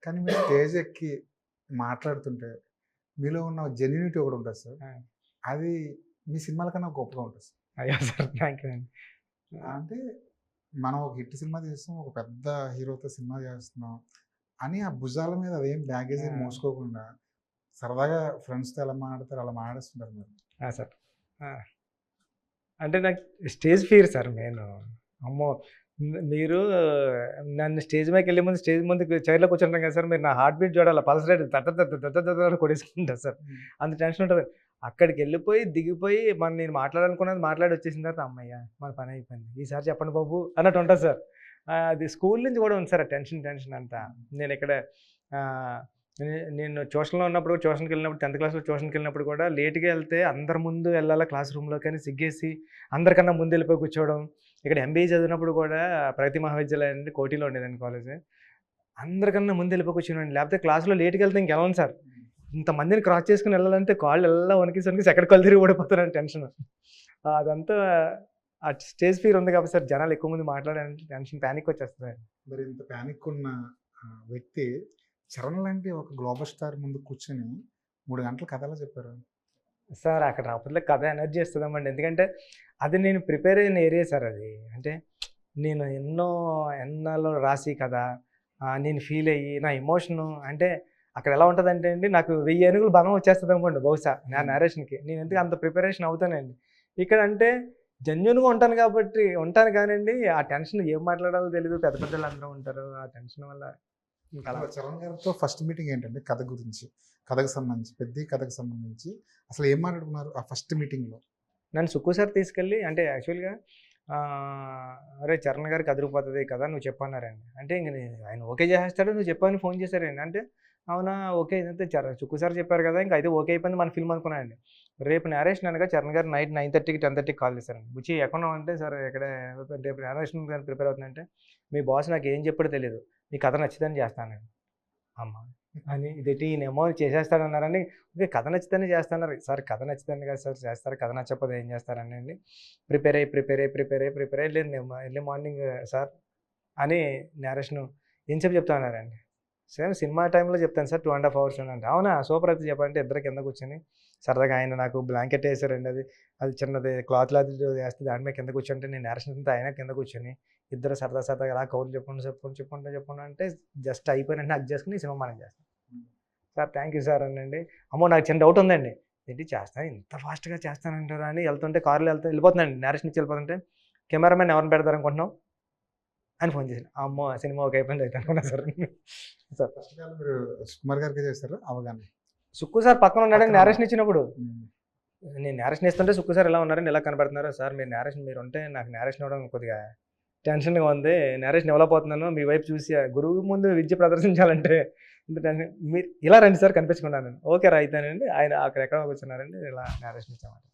కానీ మీరు స్టేజ్ ఎక్కి మాట్లాడుతుంటే మీలో ఉన్న జెన్యూనిటీ ఒకటి ఉంటుంది సార్. ఆ! అది మీ సినిమాల కన్నా గొప్పగా ఉంటుంది సార్. అయ్యో! సార్ థ్యాంక్ యూ అండి. అంటే మనం ఒక హిట్ సినిమా తీస్తున్నాం, ఒక పెద్ద హీరోతో సినిమా చేస్తున్నాం అని ఆ భుజాల మీద అదేం బ్యాగేజ్ ఏం ఆ! మోసుకోకుండా సరదాగా ఫ్రెండ్స్‌తో ఎలా మాట్లాడతారో అలా మాట్లాడేస్తుంటారు మీరు. ఆ! సార్. ఆ! అంటే నాకు స్టేజ్ ఫియర్ సార్ మెయిను. అమ్మో! మీరు నన్ను స్టేజ్ మీదకెళ్ళే ముందు స్టేజ్ ముందు చైర్‌లో కూర్చుంటాం కదా సార్, మీరు నా హార్ట్ బీట్ చూడాలి. పల్స్ రేట్ దడ దడ దడ దడ దడ అని కొట్టేసుకుంటా సార్. హ్మ్. అంత టెన్షన్ ఉంటది. అక్కడికెళ్ళిపోయి, దిగిపోయి నేను మాట్లాడాలనుకున్నది మాట్లాడి వచ్చేసిన తర్వాత హమ్మయ్య! మన పని అయిపోయింది. ఈసారి చెప్పండి బాబు అన్నట్టు ఉంటది సార్. అది స్కూల్ నుంచి కూడా ఉంది సార్ ఆ టెన్షన్ అంతా. నేనిక్కడ ఆహ్, నేను ట్యూషన్‌లో ఉన్నప్పుడు, ట్యూషన్‌కెళ్ళినప్పుడు 10థ్ క్లాస్‌లో ట్యూషన్‌కెళ్ళినప్పుడు కూడా లేట్‌గా ఎళ్తే అందరి ముందు ఎళ్ళాలా క్లాస్ రూమ్‌లోకని సిగ్గేసి అందరికన్నా ముందెళ్ళిపోయి కూర్చోవడం. ఇక్కడ ఎంబీఏ చదివినప్పుడు కూడా ప్రగతి మహావిద్యాలయం అండి, కోటిలో ఉండేదండి కాలేజు. అందరికన్నా ముందెళ్ళిపోయి కూర్చునేవాడిని. లేకపోతే క్లాస్‌లో లేట్‌గెళ్తే ఇంకెళ్ళను సార్. ఇంతమందిని క్రాస్ చేసుకొని ఎళ్ళాలంటే కాళ్ళు ఎలా వణికేసి వణికేసి ఎక్కడికి కళ్ళు తిరిగి పడిపోతానని టెన్షన్. అదంతా ఆ స్టేజ్ ఫియర్ ఉంది కాబట్టి సార్, జనాలు ఎక్కువ మంది మాట్లాడారంటే టెన్షన్, పానిక్ వచ్చేస్తది. మరి ఇంత పానిక్ ఉన్న వ్యక్తి చరణ్ లాంటి ఒక గ్లోబల్ స్టార్ ముందు కూర్చొని 3 గంటలు కథ ఎలా చెప్పారు? సార్ అక్కడ అప్పట్లో కథ ఎనర్జీ ఇస్తదమండి. ఎందుకంటే అది నేను ప్రిపేర్ అయిన ఏరియా సార్ అది. అంటే నేను ఎన్నాళ్ళు రాసి కథ, నేను ఫీల్ అయ్యి నా ఎమోషను అంటే అక్కడ ఎలా ఉంటదంటే అండి, నాకు 1000 ఏనుగులు బలం వచ్చేస్తదనుకోండి బహుశా నా నేరేషన్‌కి. నేను ఎందుకు అంత ప్రిపరేషన్ అవుతానండి. ఇక్కడ అంటే జెన్యూన్‌గా ఉంటాను కాబట్టి ఉంటాను కానండి, ఆ టెన్షన్ ఏం మాట్లాడాలో తెలీదు. పెద్ద పెద్దోళ్ళందరూ ఉంటారు. ఆ టెన్షన్ వల్ల ఇంకా అలా. అసలు చరణ్ గారితో ఫస్ట్ మీటింగ్ ఏంటండి కథ గురించి? కథకు సంబంధించి, పెద్ది కథకు సంబంధించి అసలు ఏం మాట్లాడుకున్నారు ఆ ఫస్ట్ మీటింగ్‌లో? నన్ను సుక్కు సార్ తీసుకెళ్ళి అంటే యాక్చువల్‌గా "అరేయ్! చరణ్ గారికి అదిరిపోతది కదా! నువ్వు చెప్పన్నారండి." అంటే ఇంక ఆయన ఓకే చేసేస్తాడు, నువ్వు చెప్పని ఫోన్ చేశారండి. అంటే అవునా! ఓకే. ఇదంతే సుక్కు సార్ చెప్పారు కదా! ఇంక అయితే ఓకే అయిపోయింది మన ఫిల్మ్ అనుకున్నానండి. రేపు నేరేషన్ అనగా చరణ్ గారు నైట్ 9:30కి, 10:30కి కాల్ చేశారండి. "బుచ్చి ఎక్కడున్నావు?" అంటే "సార్ ఇక్కడే రేపు నేరేషన్ గారికి ప్రిపేర్ అవుతున్నా" "మీ బాస్ నాకేం చెప్పాడో తెలీదు. నీ కథ నచ్చితేనే చేస్తానండి." అమ్మ! అని ఇదేంటి ఈయనేమో చేసేస్తాడన్నారని, ఓకే. కథ నచ్చితేనే చేస్తన్నారు. సార్ కథ నచ్చితేనే కదా సార్ చేస్తారు. కథ నచ్చకపోతే ఏం చేస్తారనండి. ప్రిపేర్ అయ్యి ఎర్లీ మార్నింగ్ సార్ అని నేరేషను ఎంతసేపు చెప్తా అన్నారండి. సార్ సినిమా టైమ్‌లో చెప్తాను సార్ 2½ అవర్స్ అనంటే, అవునా సూపర్ అయితే చెప్పంటే ఇద్దరు కింద కూర్చొని సరదాగా ఆయన నాకు బ్లాంకెట్ ఏసారండి అది. అది చిన్నది క్లాత్ లాంటిది ఏస్తే దాని మీద కింద కూర్చుంటే నేను నేరేషన్ అంతా ఆయన కింద కూర్చొని ఇద్దరు సరదాగా అలా కబుర్లు చెప్పుకుంటూ అంటే జస్ట్ అయిపోయిన వెంటనే హగ్ చేసుకొని సినిమా మనం చేస్తాం. సార్ థ్యాంక్ యూ సార్ అనండి. అమ్మో! నాకు చిన్న డౌట్ ఉందండి. ఏంటి చేస్తాను ఇంత ఫాస్ట్‌గా చేస్తానంటారా అని ఎళ్తుంటే కార్‌లో వెళ్ళిపోతున్నానండి. నేరేషన్ ఇచ్చి వెళ్ళిపోతుంటే కెమెరామెన్ ఎవరిని పెడతారనుకుంటున్నావు? అని ఫోన్ చేశాను. అమ్మో! సినిమా ఓకే అయిపోయింది అయితే అనుకున్నా సార్. సార్ ఫస్ట్ కాల్ మీరు సుకుమార్ గారికే చేసారా? అవగాహన. సుక్కు సార్ పక్కన ఉన్నాడండి పక్కన నేరేషన్ ఇచ్చినప్పుడు. హ్మ్. నేను నేరేషన్ ఇస్తుంటే సుక్కు సార్ ఎలా ఉన్నారండి, ఇలా కనపడుతున్నారు. సార్ మీరు నేరేషన్ మీరుంటే నాకు నేరేషన్ ఇవ్వడం కొద్దిగా టెన్షన్‌గా ఉంది. నేరేషన్ ఇవ్వలేకపోతున్నాను. మీ వైపు చూసి గురువు ముందు విద్య ప్రదర్శించాలంటే ఇంత టెన్షన్ మీరు ఇలా రండి సార్ కనిపించకుండాను. ఓకే రా అయితేనండి. ఆయన అక్కడెక్కడో కూర్చున్నారండి. ఇలా నేరేషన్ ఇచ్చామాట.